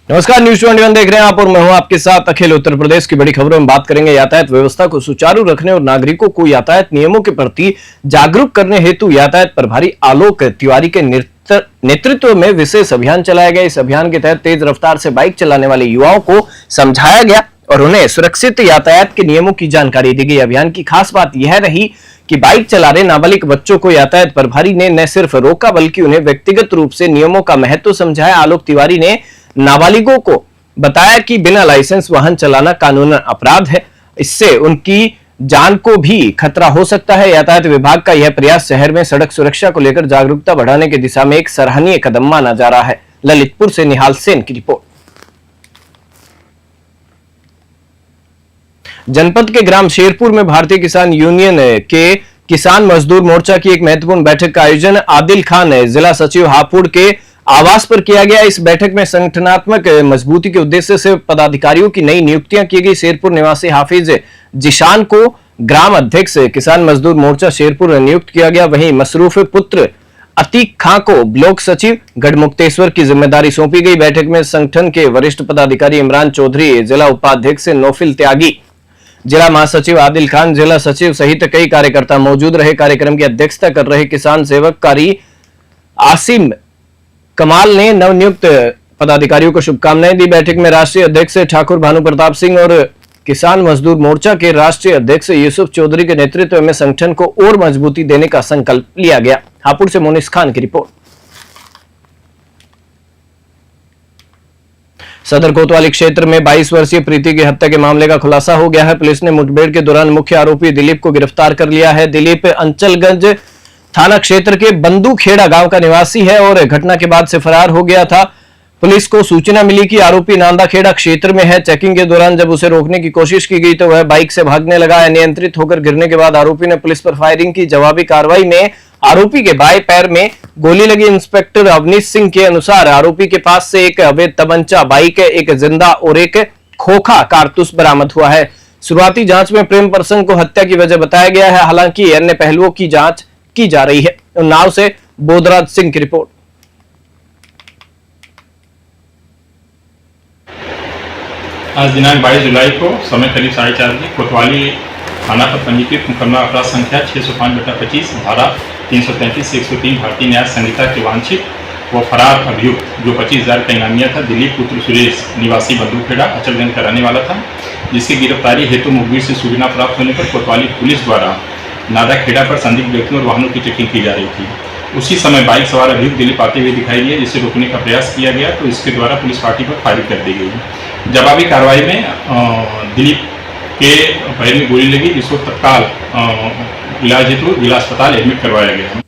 नमस्कार, न्यूज 21 देख रहे हैं आप और मैं हूं आपके साथ अखिल। उत्तर प्रदेश की बड़ी खबरों में बात करेंगे। यातायात व्यवस्था को सुचारू रखने और नागरिकों को यातायात नियमों के प्रति जागरूक करने हेतु यातायात प्रभारी आलोक तिवारी के नेतृत्व में विशेष अभियान चलाया गया। इस अभियान के तहत तेज रफ्तार से बाइक चलाने वाले युवाओं को समझाया गया और उन्हें सुरक्षित यातायात के नियमों की जानकारी दी गई। अभियान की खास बात यह रही कि बाइक चला रहे नाबालिग बच्चों को यातायात प्रभारी ने न सिर्फ रोका बल्कि उन्हें व्यक्तिगत रूप से नियमों का महत्व समझाया। आलोक तिवारी ने नाबालिगों को बताया कि बिना लाइसेंस वाहन चलाना कानूनन अपराध है, इससे उनकी जान को भी खतरा हो सकता है। यातायात विभाग का यह प्रयास शहर में सड़क सुरक्षा को लेकर जागरूकता बढ़ाने की दिशा में एक सराहनीय कदम माना जा रहा है। ललितपुर से निहाल सेन की रिपोर्ट। जनपद के ग्राम शेरपुर में भारतीय किसान यूनियन के किसान मजदूर मोर्चा की एक महत्वपूर्ण बैठक का आयोजन आदिल खान जिला सचिव हापुड़ के आवास पर किया गया। इस बैठक में संगठनात्मक मजबूती के उद्देश्य से पदाधिकारियों की नई नियुक्तियां की गई। शेरपुर निवासी हाफिज जिशान को ग्राम अध्यक्ष किसान मजदूर मोर्चा शेरपुर नियुक्त किया गया। वहीं मसरूफ पुत्र अतीक खां को ब्लॉक सचिव गढ़मुक्तेश्वर की जिम्मेदारी सौंपी गई। बैठक में संगठन के वरिष्ठ पदाधिकारी इमरान चौधरी, जिला उपाध्यक्ष नौफिल त्यागी, जिला महासचिव आदिल खान, जिला सचिव सहित कई कार्यकर्ता मौजूद रहे। कार्यक्रम की अध्यक्षता कर रहे किसान सेवक कारी आसिम कमाल ने नवनियुक्त पदाधिकारियों को शुभकामनाएं दी। बैठक में राष्ट्रीय अध्यक्ष ठाकुर भानु प्रताप सिंह और किसान मजदूर मोर्चा के राष्ट्रीय अध्यक्ष यूसुफ चौधरी के नेतृत्व में संगठन को और मजबूती देने का संकल्प लिया गया। हापुड़ से मोनिस खान की रिपोर्ट। सदर कोतवाली क्षेत्र में 22 वर्षीय प्रीति की हत्या के मामले का खुलासा हो गया है। पुलिस ने मुठभेड़ के दौरान मुख्य आरोपी दिलीप को गिरफ्तार कर लिया है। दिलीप अंचलगंज थाना क्षेत्र के बंदूखेड़ा गांव का निवासी है और घटना के बाद से फरार हो गया था। पुलिस को सूचना मिली कि आरोपी नांदाखेड़ा क्षेत्र में है। चेकिंग के दौरान जब उसे रोकने की कोशिश की गई तो वह बाइक से भागने लगा। अनियंत्रित होकर गिरने के बाद आरोपी ने पुलिस पर फायरिंग की। जवाबी कार्रवाई में आरोपी के बाएं पैर में गोली लगी। इंस्पेक्टर अवनीश सिंह के अनुसार आरोपी के पास से एक अवैध तमंचा, बाइक, एक जिंदा और एक खोखा कारतूस बरामद हुआ है। शुरुआती जांच में प्रेम प्रसंग को हत्या की वजह बताया गया है। हालांकि अन्य पहलुओं की जांच की जा रही है। उन्नाव से बोधराज सिंह की रिपोर्ट। आज दिनांक 22 जुलाई को समय करीब 4:30 बजे कोतवाली थाना पर पंजीकृत मुकदमा अपराध संख्या 605/25 धारा 333 से 103 भारतीय न्याय संहिता के वांछित व फरार अभियुक्त जो 25,000 का इनामिया था दिलीप पुत्र सुरेश निवासी बंदूखेड़ा अचलगंज का रहने वाला था, जिसकी गिरफ्तारी हेतु मुखबिर से सूचना प्राप्त होने पर कोतवाली पुलिस द्वारा नादाखेड़ा पर संदिग्ध व्यक्तियों और वाहनों की चेकिंग की जा रही थी। उसी समय बाइक सवार अभियुक्त दिलीप आते हुए दिखाई दिए, जिसे रोकने का प्रयास किया गया तो इसके द्वारा पुलिस पार्टी पर फायरिंग कर दी गई। जवाबी कार्रवाई में दिलीप के पैर में गोली लगी, जिसको तत्काल इलाज हेतु जिला अस्पताल एडमिट करवाया गया।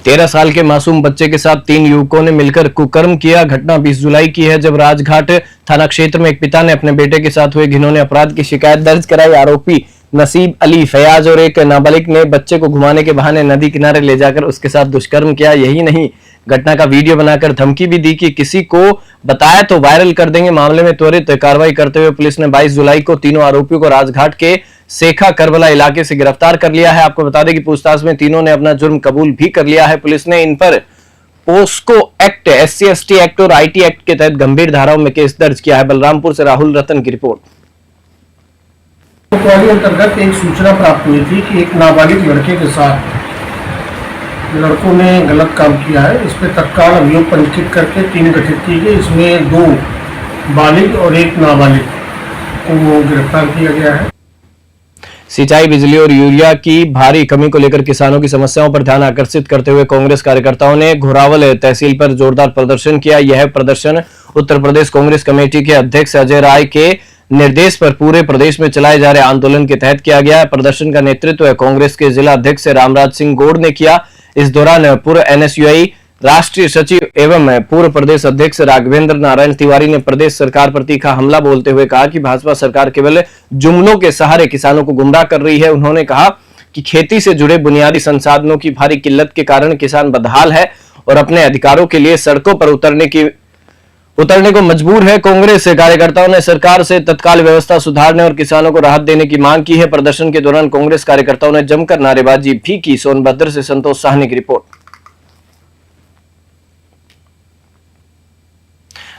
13 साल के मासूम बच्चे के साथ 3 युवकों ने मिलकर कुकर्म किया। घटना 20 जुलाई की है, जब राजघाट थाना क्षेत्र में एक पिता ने अपने बेटे के साथ हुए घिनौने अपराध की शिकायत दर्ज कराई। आरोपी नसीब अली, फयाज और एक नाबालिग ने बच्चे को घुमाने के बहाने नदी किनारे ले जाकर उसके साथ दुष्कर्म किया। यही नहीं, घटना का वीडियो बनाकर धमकी भी दी कि किसी को बताया तो वायरल कर देंगे। मामले में त्वरित कार्रवाई करते हुए पुलिस ने 22 जुलाई को तीनों आरोपियों को राजघाट के सेखा करबला इलाके से गिरफ्तार कर लिया है। आपको बता दें कि पूछताछ में तीनों ने अपना जुर्म कबूल भी कर लिया है। पुलिस ने इन पर पोस्को एक्ट, SC/ST एक्ट और IT एक्ट के तहत गंभीर धाराओं में केस दर्ज किया है। बलरामपुर से राहुल रतन की रिपोर्ट। कोतवाली अंतर्गत एक सूचना प्राप्त हुई थी कि एक नाबालिग लड़के के साथ लड़कों ने गलत काम किया है। इस पर तत्काल अभियोग पंजीकृत करके 3 गठित की गई। इसमें 2 बालिग और 1 नाबालिग को गिरफ्तार किया गया है। सिंचाई, बिजली और यूरिया की भारी कमी को लेकर किसानों की समस्याओं पर ध्यान आकर्षित करते हुए कांग्रेस कार्यकर्ताओं ने घोरावल तहसील पर जोरदार प्रदर्शन किया। यह प्रदर्शन उत्तर प्रदेश कांग्रेस कमेटी के अध्यक्ष अजय राय के निर्देश पर पूरे प्रदेश में चलाए जा रहे आंदोलन के तहत किया गया। प्रदर्शन का नेतृत्व कांग्रेस के जिला अध्यक्ष रामराज सिंह गौड़ ने किया। इस दौरान पूर्व NSUI राष्ट्रीय सचिव एवं पूर्व प्रदेश अध्यक्ष राघवेंद्र नारायण तिवारी ने प्रदेश सरकार पर तीखा हमला बोलते हुए कहा कि भाजपा सरकार केवल जुमलों के सहारे किसानों को गुमराह कर रही है। उन्होंने कहा कि खेती से जुड़े बुनियादी संसाधनों की भारी किल्लत के कारण किसान बदहाल है और अपने अधिकारों के लिए सड़कों पर उतरने को मजबूर है। कांग्रेस कार्यकर्ताओं ने सरकार से तत्काल व्यवस्था सुधारने और किसानों को राहत देने की मांग की है। प्रदर्शन के दौरान कांग्रेस कार्यकर्ताओं ने जमकर नारेबाजी भी की। सोनभद्र से संतोष साहनी की रिपोर्ट।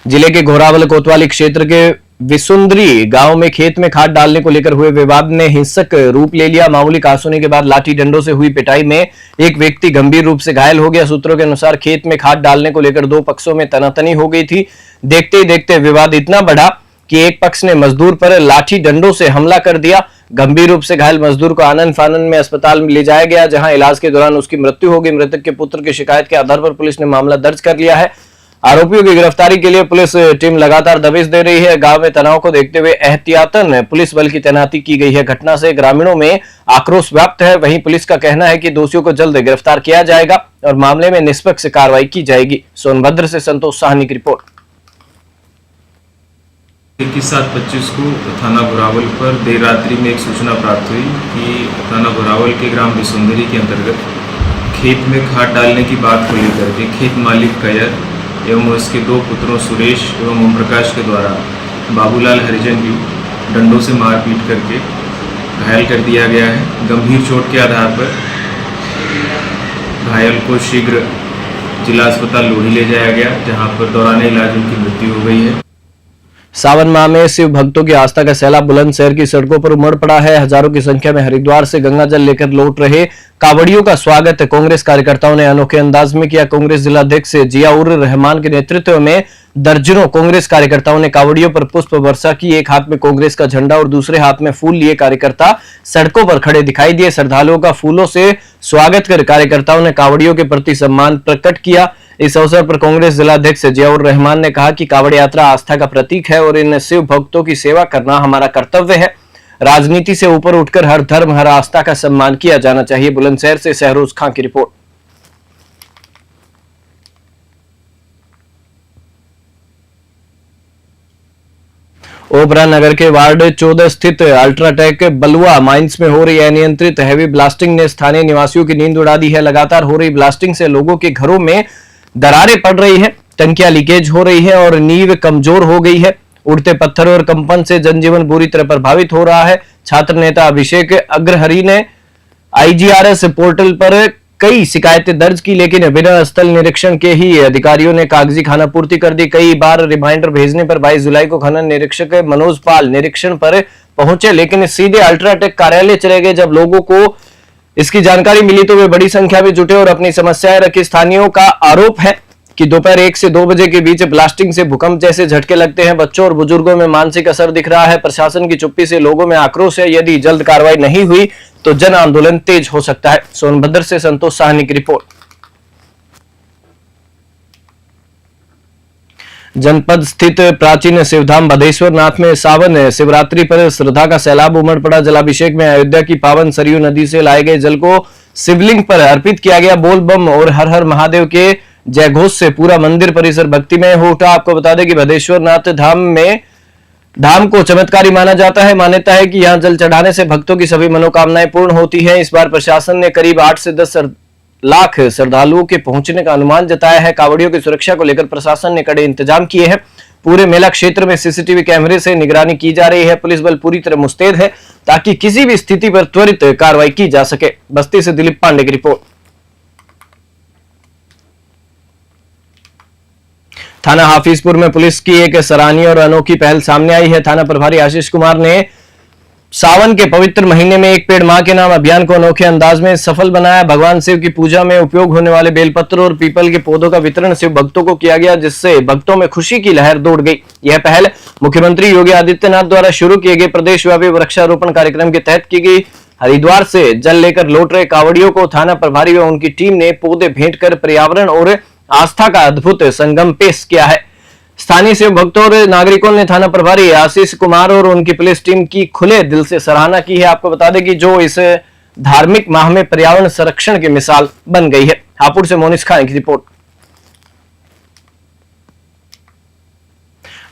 जिले के घोरावल कोतवाली क्षेत्र के विसुंदरी गांव में खेत में खाद डालने को लेकर हुए विवाद ने हिंसक रूप ले लिया। मामूली कहासुनी के बाद लाठी डंडों से हुई पिटाई में एक व्यक्ति गंभीर रूप से घायल हो गया। सूत्रों के अनुसार खेत में खाद डालने को लेकर दो पक्षों में तनातनी हो गई थी। देखते ही देखते विवाद इतना बढ़ा कि एक पक्ष ने मजदूर पर लाठी डंडों से हमला कर दिया। गंभीर रूप से घायल मजदूर को आनन फानन में अस्पताल में ले जाया गया, जहां इलाज के दौरान उसकी मृत्यु हो गई। मृतक के पुत्र की शिकायत के आधार पर पुलिस ने मामला दर्ज कर लिया है। आरोपियों की गिरफ्तारी के लिए पुलिस टीम लगातार दबिश दे रही है। गांव में तनाव को देखते हुए एहतियातन पुलिस बल की तैनाती की गई है। घटना से ग्रामीणों में आक्रोश व्याप्त है। वहीं पुलिस का कहना है कि दोषियों को जल्द गिरफ्तार किया जाएगा और मामले में निष्पक्ष कार्रवाई की जाएगी। सोनभद्र से संतोष साहनी की रिपोर्ट। 21/7/25 को थाना घोरावल पर देर रात्रि में एक सूचना प्राप्त हुई कि थाना घोरावल के ग्राम विसुंदरी के अंतर्गत खेत में खाद डालने की बात को लेकर के खेत मालिक कयर एवं उसके दो पुत्रों सुरेश एवं ओम प्रकाश के द्वारा बाबूलाल हरिजन की डंडों से मारपीट करके घायल कर दिया गया है। गंभीर चोट के आधार पर घायल को शीघ्र जिला अस्पताल लोधी ले जाया गया, जहां पर दौरान इलाज उनकी मृत्यु हो गई है। सावन माह में शिव भक्तों की आस्था का सैलाब बुलंदशहर की सड़कों पर उमड़ पड़ा है। हजारों की संख्या में हरिद्वार से गंगा जल लेकर लौट रहे कांवड़ियों का स्वागत कांग्रेस कार्यकर्ताओं ने अनोखे अंदाज में किया। कांग्रेस जिलाध्यक्ष जियाउर रहमान के नेतृत्व में दर्जनों कांग्रेस कार्यकर्ताओं ने कांवड़ियों पर पुष्प वर्षा की। एक हाथ में कांग्रेस का झंडा और दूसरे हाथ में फूल लिए कार्यकर्ता सड़कों पर खड़े दिखाई दिए। श्रद्धालुओं का फूलों से स्वागत कर कार्यकर्ताओं ने कांवड़ियों के प्रति सम्मान प्रकट किया। इस अवसर पर कांग्रेस जिलाध्यक्ष जियाउर रहमान ने कहा कि कांवड़ यात्रा आस्था का प्रतीक है और इन शिव भक्तों की सेवा करना हमारा कर्तव्य है। राजनीति से ऊपर उठकर हर धर्म हर आस्था का सम्मान किया जाना चाहिए। बुलंदशहर से सहरोज खां की रिपोर्ट। ओबरा नगर के वार्ड 14 स्थित अल्ट्राटेक बलुआ माइंस में हो रही अनियंत्रित हैवी ब्लास्टिंग ने स्थानीय निवासियों की नींद उड़ा दी है। लगातार हो रही ब्लास्टिंग से लोगों के घरों में दरारें पड़ रही है, टंकियां लीकेज हो रही है और नींव कमजोर हो गई है। उड़ते पत्थर और कंपन से जनजीवन बुरी तरह प्रभावित हो रहा है। छात्र नेता अभिषेक अग्रहरी ने आईजीआरएस पोर्टल पर कई शिकायतें दर्ज की, लेकिन बिना स्थल निरीक्षण के ही अधिकारियों ने कागजी खानापूर्ति कर दी। कई बार रिमाइंडर भेजने पर 22 जुलाई को खनन निरीक्षक मनोज पाल निरीक्षण पर पहुंचे, लेकिन सीधे अल्ट्राटेक कार्यालय चले गए। जब लोगों को इसकी जानकारी मिली तो वे बड़ी संख्या में जुटे और अपनी समस्याएं रखी। स्थानीयों का आरोप है कि दोपहर 1 से 2 बजे के बीच ब्लास्टिंग से भूकंप जैसे झटके लगते हैं। बच्चों और बुजुर्गों में मानसिक असर दिख रहा है। प्रशासन की चुप्पी से लोगों में आक्रोश है। यदि जल्द कार्रवाई नहीं हुई तो जन आंदोलन तेज हो सकता है। सोनभद्र से संतोष साहनी की रिपोर्ट। जनपद स्थित प्राचीन शिवधाम बधेश्वर नाथ में सावन शिवरात्रि पर श्रद्धा का सैलाब उमड़ पड़ा। जलाभिषेक में अयोध्या की पावन सरयू नदी से लाए गए जल को शिवलिंग पर अर्पित किया गया। बोल बम और हर हर महादेव के जयघोष से पूरा मंदिर परिसर भक्तिमय हो उठा। आपको बता दें कि बधेश्वर नाथ धाम को चमत्कारी माना जाता है। मान्यता है कि यहां जल चढ़ाने से भक्तों की सभी मनोकामनाएं पूर्ण होती हैं। इस बार प्रशासन ने करीब 8 से 10 लाख श्रद्धालुओं के पहुंचने का अनुमान जताया है। कांवड़ियों की सुरक्षा को लेकर प्रशासन ने कड़े इंतजाम किए हैं। पूरे मेला क्षेत्र में सीसीटीवी कैमरे से निगरानी की जा रही है। पुलिस बल पूरी तरह मुस्तैद है ताकि किसी भी स्थिति पर त्वरित कार्रवाई की जा सके। बस्ती से दिलीप पांडे की रिपोर्ट। थाना हाफिजपुर में पुलिस की एक सराहनीय और अनोखी पहल सामने आई है। थाना प्रभारी आशीष कुमार ने सावन के पवित्र महीने में एक पेड़ मां के नाम अभियान को अनोखे अंदाज में सफल बनाया। भगवान शिव की पूजा में उपयोग होने वाले बेलपत्र और पीपल के पौधों का वितरण शिव भक्तों को किया गया, जिससे भक्तों में खुशी की लहर दौड़ गई। यह पहल मुख्यमंत्री योगी आदित्यनाथ द्वारा शुरू किए गए प्रदेशव्यापी वृक्षारोपण कार्यक्रम के तहत की गई। हरिद्वार से जल लेकर लौट रहे कांवड़ियों को थाना प्रभारी व उनकी टीम ने पौधे भेंट कर पर्यावरण और आस्था का अद्भुत संगम पेश किया है। स्थानीय शिव भक्तों और नागरिकों ने थाना प्रभारी आशीष कुमार और उनकी पुलिस टीम की खुले दिल से सराहना की है। आपको बता दें कि जो इस धार्मिक माह में पर्यावरण संरक्षण की मिसाल बन गई है। हापुड़ से मोनिश खान की रिपोर्ट।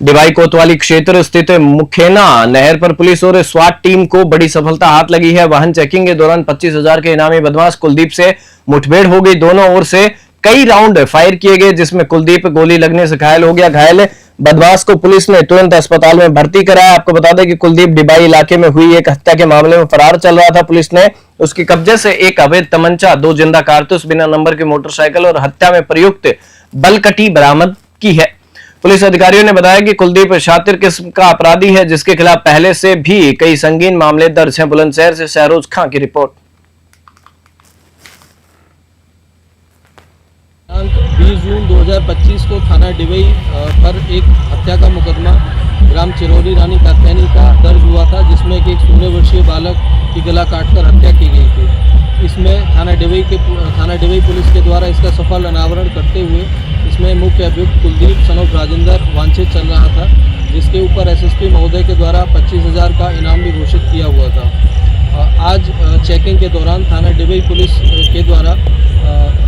डिवाई कोतवाली क्षेत्र स्थित मुखेना नहर पर पुलिस और स्वाट टीम को बड़ी सफलता हाथ लगी है। वाहन चेकिंग के दौरान 25,000 के इनामी बदमाश कुलदीप से मुठभेड़ हो गई। दोनों ओर से कई राउंड फायर किए गए, जिसमें कुलदीप गोली लगने से घायल हो गया। घायल बदमाश को पुलिस ने तुरंत अस्पताल में भर्ती कराया। आपको बता दें कि कुलदीप डिबाई इलाके में हुई एक हत्या के मामले में फरार चल रहा था। पुलिस ने उसके कब्जे से एक अवैध तमंचा, 2 जिंदा कारतूस, बिना नंबर की मोटरसाइकिल और हत्या में प्रयुक्त बलकटी बरामद की है। पुलिस अधिकारियों ने बताया कि कुलदीप शातिर किस्म का अपराधी है, जिसके खिलाफ पहले से भी कई संगीन मामले दर्ज हैं। बुलंदशहर से शहरोज खां की रिपोर्ट। 20 जून 2025 को थाना डिवई पर एक हत्या का मुकदमा ग्राम चिरौली रानी कात्यायनी का दर्ज हुआ था, जिसमें एक 16 वर्षीय बालक की गला काटकर हत्या की गई थी। इसमें थाना डिवई पुलिस के द्वारा इसका सफल अनावरण करते हुए इसमें मुख्य अभियुक्त कुलदीप सनोफ राजेंद्र वांछित चल रहा था, जिसके ऊपर एसएसपी महोदय के द्वारा 25,000 का इनाम भी घोषित किया हुआ था। आज चेकिंग के दौरान थाना डिवई पुलिस के द्वारा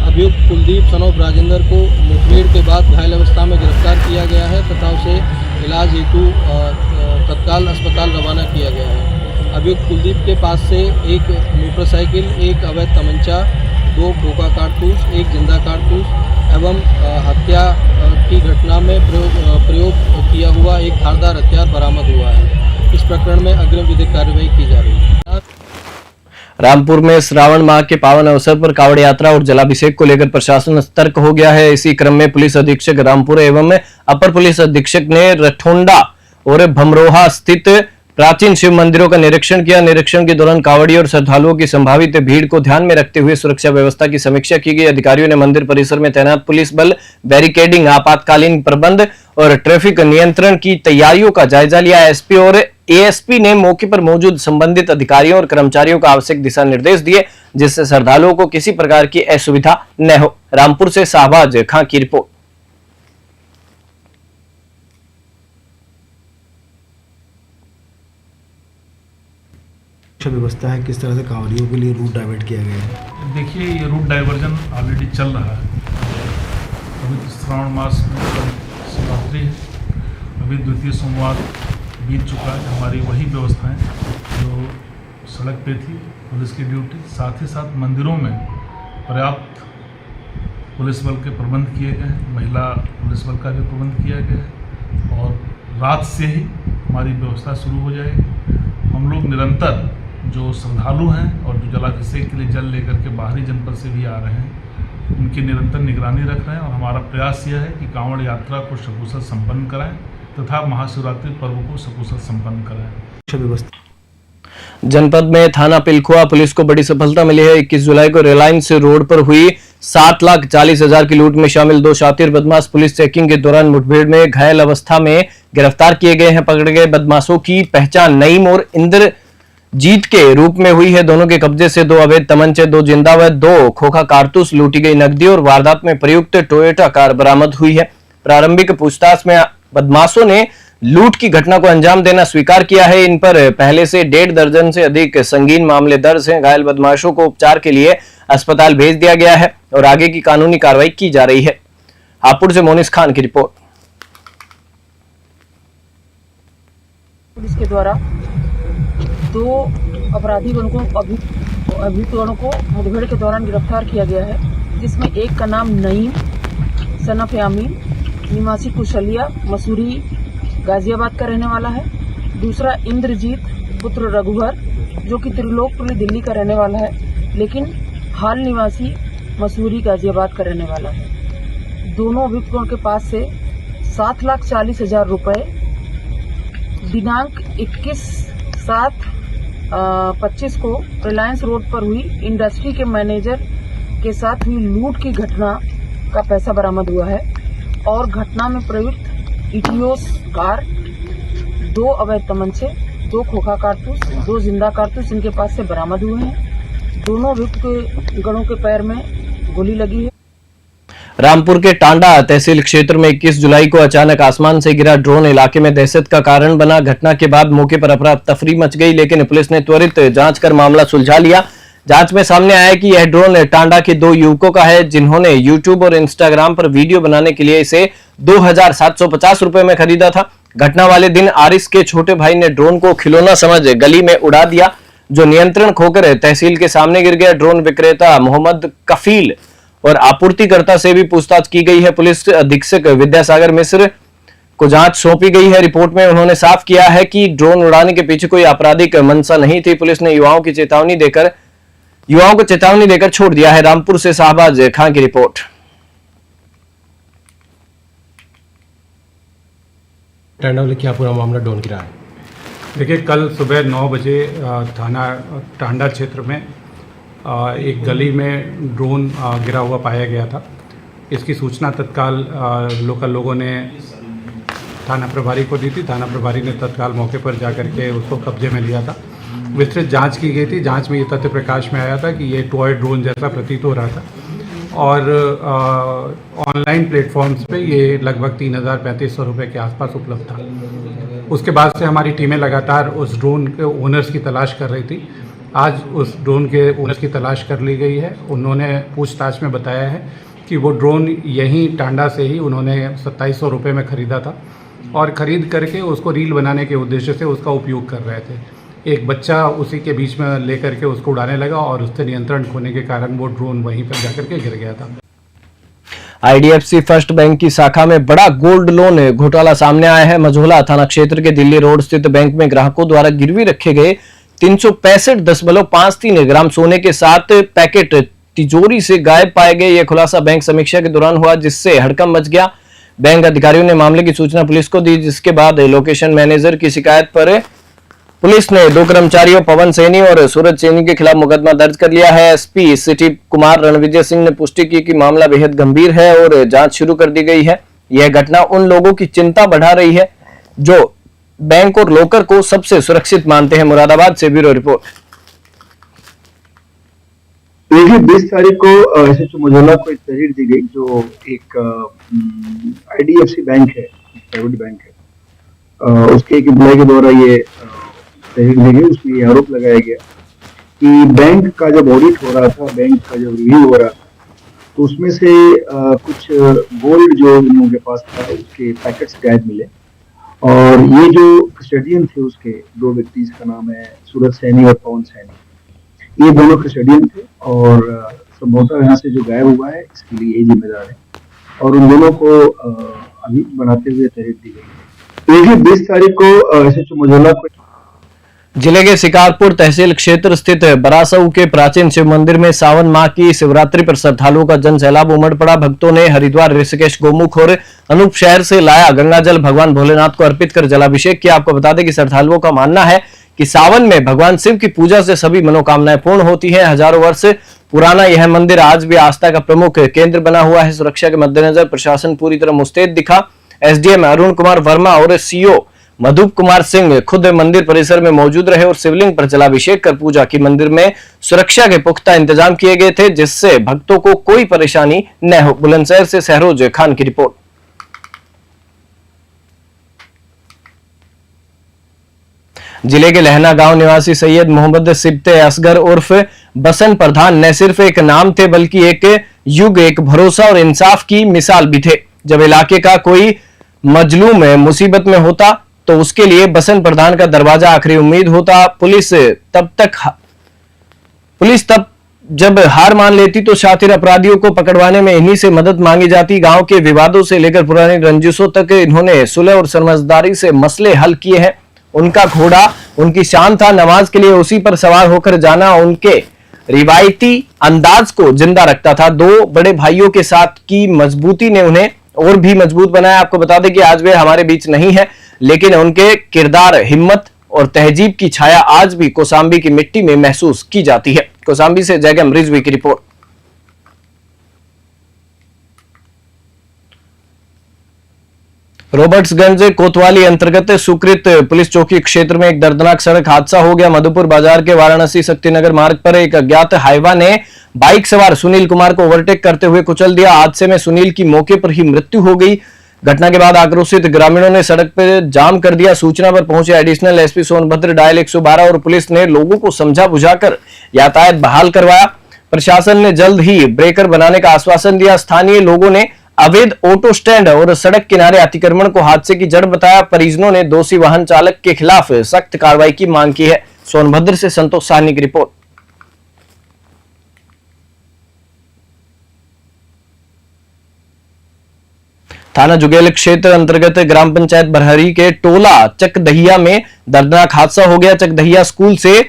अभियुक्त कुलदीप सनोफ राजेंद्र को मुठभेड़ के बाद घायल अवस्था में गिरफ्तार किया गया है तथा उसे इलाज हेतु तत्काल अस्पताल रवाना किया गया है। अभियुक्त कुलदीप के पास से एक मोटरसाइकिल, एक अवैध तमंचा, 2 खोखा कारतूस, 1 जिंदा कारतूस एवं हत्या की घटना में प्रयोग किया हुआ एक धारदार हथियार बरामद हुआ है। इस प्रकरण में अग्रिम विधिक कार्रवाई की जा रही है। रामपुर में श्रावण माह के पावन अवसर पर कावड़ यात्रा और जलाभिषेक को लेकर प्रशासन सतर्क हो गया है। इसी क्रम में पुलिस अधीक्षक रामपुर एवं अपर पुलिस अधीक्षक ने रठोंडा और भमरोहा स्थित प्राचीन शिव मंदिरों का निरीक्षण किया। निरीक्षण के दौरान कावड़ियों और श्रद्धालुओं की संभावित भीड़ को ध्यान में रखते हुए सुरक्षा व्यवस्था की समीक्षा की गई। अधिकारियों ने मंदिर परिसर में तैनात पुलिस बल, बैरिकेडिंग, आपातकालीन प्रबंध और ट्रैफिक नियंत्रण की तैयारियों का जायजा लिया। एसपी और एएसपी ने मौके पर मौजूद संबंधित अधिकारियों और कर्मचारियों को आवश्यक दिशा निर्देश दिए, जिससे श्रद्धालुओं को किसी प्रकार की असुविधा न हो। रामपुर से शहबाज खां की रिपोर्ट। व्यवस्था है, किस तरह से कांवड़ियों के लिए रूट डाइवर्ट किया गया है? देखिए, ये रूट डाइवर्जन ऑलरेडी चल रहा है। अभी तो श्रावण मास में शिवरात्रि है, अभी द्वितीय सोमवार बीत चुका है। हमारी वही व्यवस्थाएं जो सड़क पे थी, पुलिस की ड्यूटी, साथ ही साथ मंदिरों में पर्याप्त पुलिस बल के प्रबंध किए गए हैं, महिला पुलिस बल का भी प्रबंध किया गया है और रात से ही हमारी व्यवस्था शुरू हो जाएगी। हम लोग निरंतर जो श्रद्धालु हैं और जो जलाभिषेक के लिए जल लेकर के बाहरी जनपद से भी आ रहे हैं, उनकी निरंतर निगरानी रख रहे हैं और हमारा प्रयास यह है कि कांवड़ यात्रा को सकुशल संपन्न कराएं तथा महाशिवरात्रि पर्व को सकुशल संपन्न कराएं। जनपद में थाना पिलखुआ पुलिस को बड़ी सफलता मिली है। 21 जुलाई को रिलायंस रोड पर हुई 7,40,000 की लूट में शामिल 2 शातिर बदमाश पुलिस चेकिंग के दौरान मुठभेड़ में घायल अवस्था में गिरफ्तार किए गए हैं। पकड़े गए बदमाशों की पहचान नईम और इंद्रजीत के रूप में हुई है। दोनों के कब्जे से 2 अवैध तमंचे, 2 जिंदा व 2 खोखा कारतूस, लूटी गई नकदी और वारदात में प्रयुक्त टोयोटा कार बरामद हुई है। प्रारंभिक पूछताछ में बदमाशों ने लूट की घटना को अंजाम देना स्वीकार किया है। इन पर पहले से 1.5 दर्जन से अधिक संगीन मामले दर्ज हैं। घायल बदमाशों को उपचार के लिए अस्पताल भेज दिया गया है और आगे की कानूनी कार्रवाई की जा रही है। हापुड़ से मोनिस खान की रिपोर्ट। पुलिस के द्वारा 2 अपराधी अभियुक्तों को मुठभेड़ के दौरान गिरफ्तार किया गया है, जिसमें एक का नाम नईम सनफ यामीन निवासी कुशलिया मसूरी गाजियाबाद का रहने वाला है। दूसरा इंद्रजीत पुत्र रघुवर जो कि त्रिलोकपुरी दिल्ली का रहने वाला है, लेकिन हाल निवासी मसूरी गाजियाबाद का रहने वाला है। दोनों अभियुक्तों के पास से 7,40,000 रुपए दिनांक 21/7/25 को रिलायंस रोड पर हुई इंडस्ट्री के मैनेजर के साथ हुई लूट की घटना का पैसा बरामद हुआ है और घटना में प्रयुक्त इटियोस कार, 2 अवैध तमंचे, 2 खोखा कारतूस, 2 जिंदा कारतूस इनके पास से बरामद हुए हैं। दोनों अभियुक्त के गड़ों के पैर में गोली लगी है। रामपुर के टांडा तहसील क्षेत्र में 21 जुलाई को अचानक आसमान से गिरा ड्रोन इलाके में दहशत का कारण बना। घटना के बाद मौके पर अफरा तफरी मच गई, लेकिन पुलिस ने त्वरित जांच कर मामला सुलझा लिया। जांच में सामने आया कि यह ड्रोन टांडा के 2 युवकों का है, जिन्होंने यूट्यूब और इंस्टाग्राम पर वीडियो बनाने के लिए इसे 2,750 रुपए में खरीदा था। घटना वाले दिन आरिस के छोटे भाई ने ड्रोन को खिलौना समझ गली में उड़ा दिया, जो नियंत्रण खोकर तहसील के सामने गिर गया। ड्रोन विक्रेता मोहम्मद कफील और आपूर्तिकर्ता से भी पूछताछ की गई है। पुलिस अधीक्षक विद्यासागर मिश्र को जांच सौंपी गई है। रिपोर्ट में उन्होंने साफ किया है कि ड्रोन उड़ाने के पीछे कोई आपराधिक मंशा नहीं थी। पुलिस ने युवाओं को चेतावनी देकर छोड़ दिया है। रामपुर से शहबाज खां की रिपोर्ट। टांडा में क्या पूरा मामला डॉन गिरा है? देखिए, कल सुबह 9 बजे थाना टांडा क्षेत्र में एक गली में ड्रोन गिरा हुआ पाया गया था। इसकी सूचना तत्काल लोकल लोगों ने थाना प्रभारी को दी थी। थाना प्रभारी ने तत्काल मौके पर जाकर के उसको कब्जे में लिया था। विस्तृत जांच की गई थी। जांच में ये तथ्य प्रकाश में आया था कि ये टॉय ड्रोन जैसा प्रतीत हो रहा था और ऑनलाइन प्लेटफॉर्म्स पे ये लगभग 3,3500 रुपये के आसपास उपलब्ध था। उसके बाद से हमारी टीमें लगातार उस ड्रोन के ओनर्स की तलाश कर रही थी। आज उस ड्रोन के ओनर्स की तलाश कर ली गई है। उन्होंने पूछताछ में बताया है कि वो ड्रोन यहीं टांडा से ही उन्होंने 2700 रुपये में ख़रीदा था और ख़रीद करके उसको रील बनाने के उद्देश्य से उसका उपयोग कर रहे थे। एक बच्चा उसी के बीच में लेकर के उसको उड़ाने लगा और उससे नियंत्रण खोने के कारण वो ड्रोन वहीं पर जाकर के गिर गया था। आईडीएफसी फर्स्ट बैंक की शाखा में बड़ा गोल्ड लोन घोटाला सामने आया है। मझोला थाना क्षेत्र के दिल्ली रोड स्थित बैंक में ग्राहकों द्वारा गिरवी रखे गए 365.53 ग्राम सोने के 7 पैकेट तिजोरी से गायब पाए गए। यह खुलासा बैंक समीक्षा के दौरान हुआ, जिससे हड़कंप मच गया। बैंक अधिकारियों ने मामले की सूचना पुलिस को दी, जिसके बाद लोकेशन मैनेजर की शिकायत पर पुलिस ने 2 कर्मचारियों पवन सैनी और सूरज सैनी के खिलाफ मुकदमा दर्ज कर लिया है। एसपी सिटी कुमार रणविजय सिंह ने पुष्टि की कि मामला बेहद गंभीर है और जांच शुरू कर दी गई है। यह घटना उन लोगों की चिंता बढ़ा रही है जो बैंक और लॉकर को सबसे सुरक्षित मानते हैं। मुरादाबाद से ब्यूरो रिपोर्ट। देखिए, 20 तारीख को एसएचओ मझोला को एक तहरीर दी गई, जो एक आईडीएफसी बैंक है, प्राइवेट बैंक है, उसके एक एम्प्लॉय के द्वारा ये तहरीर दी गई। उसमें ये आरोप लगाया गया कि बैंक का जब ऑडिट हो रहा था, बैंक का जब रिव्यू हो रहा था, तो उसमें से कुछ गोल्ड जो इन लोगों के पास था उसके पैकेट्स गायब मिले और ये जो कस्टडियन थे उसके 2 व्यक्ति, इसका नाम है सूरज सैनी और पवन सैनी, ये दोनों कस्टडियन थे और संभवतः यहाँ से जो गायब हुआ है इसके लिए यही जिम्मेदार है और उन दोनों को अभी बनाते हुए तहरीर दी गई है। देखिए, 20 तारीख को एसएचओ मझोला को जिले के शिकारपुर तहसील क्षेत्र स्थित बरासऊ के प्राचीन शिव मंदिर में सावन माह की शिवरात्रि पर श्रद्धालुओं का जन सैलाब उमड़ पड़ा। भक्तों ने हरिद्वार, ऋषिकेश, गोमुख और अनूप शहर से लाया गंगाजल भगवान भोलेनाथ को अर्पित कर जलाभिषेक किया। आपको बता दें कि श्रद्धालुओं का मानना है कि सावन में भगवान शिव की पूजा से सभी मनोकामनाएं पूर्ण होती है। हजारों वर्ष पुराना यह मंदिर आज भी आस्था का प्रमुख केंद्र बना हुआ है। सुरक्षा के मद्देनजर प्रशासन पूरी तरह मुस्तैद दिखा। एसडीएम अरुण कुमार वर्मा और सीओ मधुप कुमार सिंह खुद मंदिर परिसर में मौजूद रहे और शिवलिंग पर जलाभिषेक कर पूजा की। मंदिर में सुरक्षा के पुख्ता इंतजाम किए गए थे, जिससे भक्तों को कोई परेशानी न हो। बुलंदशहर से सहरोज खान की रिपोर्ट। जिले के लहना गांव निवासी सैयद मोहम्मद सिब्ते असगर उर्फ बसन प्रधान न सिर्फ एक नाम थे, बल्कि एक युग, एक भरोसा और इंसाफ की मिसाल भी थे। जब इलाके का कोई मजलूम मुसीबत में होता तो उसके लिए बसन प्रधान का दरवाजा आखिरी उम्मीद होता। पुलिस तब जब हार मान लेती तो शातिर अपराधियों को पकड़वाने में इन्हीं से मदद मांगी जाती। गांव के विवादों से लेकर पुरानी रंजिशों तक इन्होंने सुलह और समझदारी से मसले हल किए हैं। उनका घोड़ा उनकी शान था। नमाज के लिए उसी पर सवार होकर जाना उनके रिवायती अंदाज को जिंदा रखता था। 2 बड़े भाइयों के साथ की मजबूती ने उन्हें और भी मजबूत बनाया। आपको बता दें कि आज वे हमारे बीच नहीं है, लेकिन उनके किरदार, हिम्मत और तहजीब की छाया आज भी कौसाम्बी की मिट्टी में महसूस की जाती है। कौसाम्बी से जयगम रिजवी की रिपोर्ट। रॉबर्ट्सगंज कोतवाली अंतर्गत सुकृत पुलिस चौकी क्षेत्र में एक दर्दनाक सड़क हादसा हो गया। मधुपुर बाजार के वाराणसी शक्तिनगर मार्ग पर एक अज्ञात हाइवा ने बाइक सवार सुनील कुमार को ओवरटेक करते हुए कुचल दिया। हादसे में सुनील की मौके पर ही मृत्यु हो गई। घटना के बाद आक्रोशित ग्रामीणों ने सड़क पर जाम कर दिया। सूचना पर पहुंचे एडिशनल एसपी सोनभद्र डायल 112 और पुलिस ने लोगों को समझा बुझाकर यातायात बहाल करवाया। प्रशासन ने जल्द ही ब्रेकर बनाने का आश्वासन दिया। स्थानीय लोगों ने अवैध ऑटो स्टैंड और सड़क किनारे अतिक्रमण को हादसे की जड़ बताया। परिजनों ने दोषी वाहन चालक के खिलाफ सख्त कार्रवाई की मांग की है। सोनभद्र से संतोष साहनी की रिपोर्ट। थाना जुगेल क्षेत्र अंतर्गत ग्राम पंचायत बरहरी के टोला चकदहिया में दर्दनाक हादसा हो गया। चकदहिया स्कूल से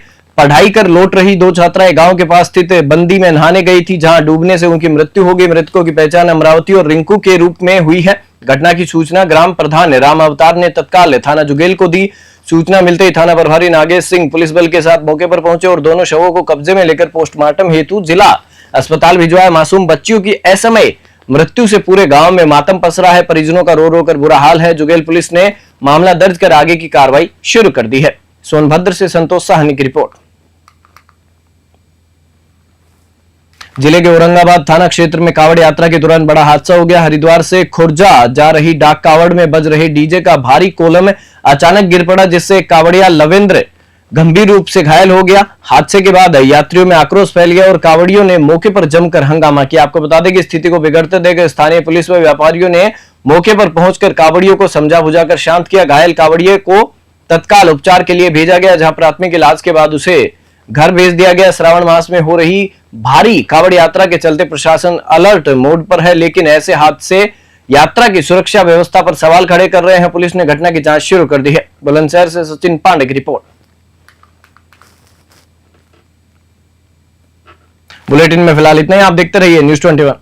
पढ़ाई कर लौट रही दो छात्राएं गांव के पास स्थित बंदी में नहाने गई थी, जहां डूबने से उनकी मृत्यु हो गई। मृतकों की पहचान अमरावती और रिंकू के रूप में हुई है। घटना की सूचना ग्राम प्रधान राम अवतार ने तत्काल थाना जुगेल को दी। सूचना मिलते ही थाना प्रभारी नागेश सिंह पुलिस बल के साथ मौके पर पहुंचे और दोनों शवों को कब्जे में लेकर पोस्टमार्टम हेतु जिला अस्पताल भिजवाया। मासूम बच्चियों की असमय मृत्यु से पूरे गांव में मातम पसरा है। परिजनों का रो रो कर बुरा हाल है। जुगेल पुलिस ने मामला दर्ज कर आगे की कार्रवाई शुरू कर दी है। सोनभद्र से संतोष साहनी की रिपोर्ट। जिले के औरंगाबाद थाना क्षेत्र में कावड़ यात्रा के दौरान बड़ा हादसा हो गया। हरिद्वार से खुर्जा जा रही डाक कावड़ में बज रहे डीजे का भारी कोलम अचानक गिर पड़ा, जिससे कावड़िया लवेंद्र गंभीर रूप से घायल हो गया। हादसे के बाद यात्रियों में आक्रोश फैल गया और कावड़ियों ने मौके पर जमकर हंगामा किया। आपको बता दें कि स्थिति को बिगड़ते देख स्थानीय पुलिस व व्यापारियों ने मौके पर पहुंचकर कावड़ियों को समझा बुझाकर शांत किया। घायल कावड़िये को तत्काल उपचार के लिए भेजा गया, जहां प्राथमिक इलाज के बाद उसे घर भेज दिया गया। श्रावण मास में हो रही भारी कावड़ यात्रा के चलते प्रशासन अलर्ट मोड पर है, लेकिन ऐसे हादसे यात्रा की सुरक्षा व्यवस्था पर सवाल खड़े कर रहे हैं। पुलिस ने घटना की जांच शुरू कर दी है। बुलंदशहर से सचिन पांडे की रिपोर्ट। बुलेटिन में फिलहाल इतना ही। आप देखते रहिए न्यूज़ 21।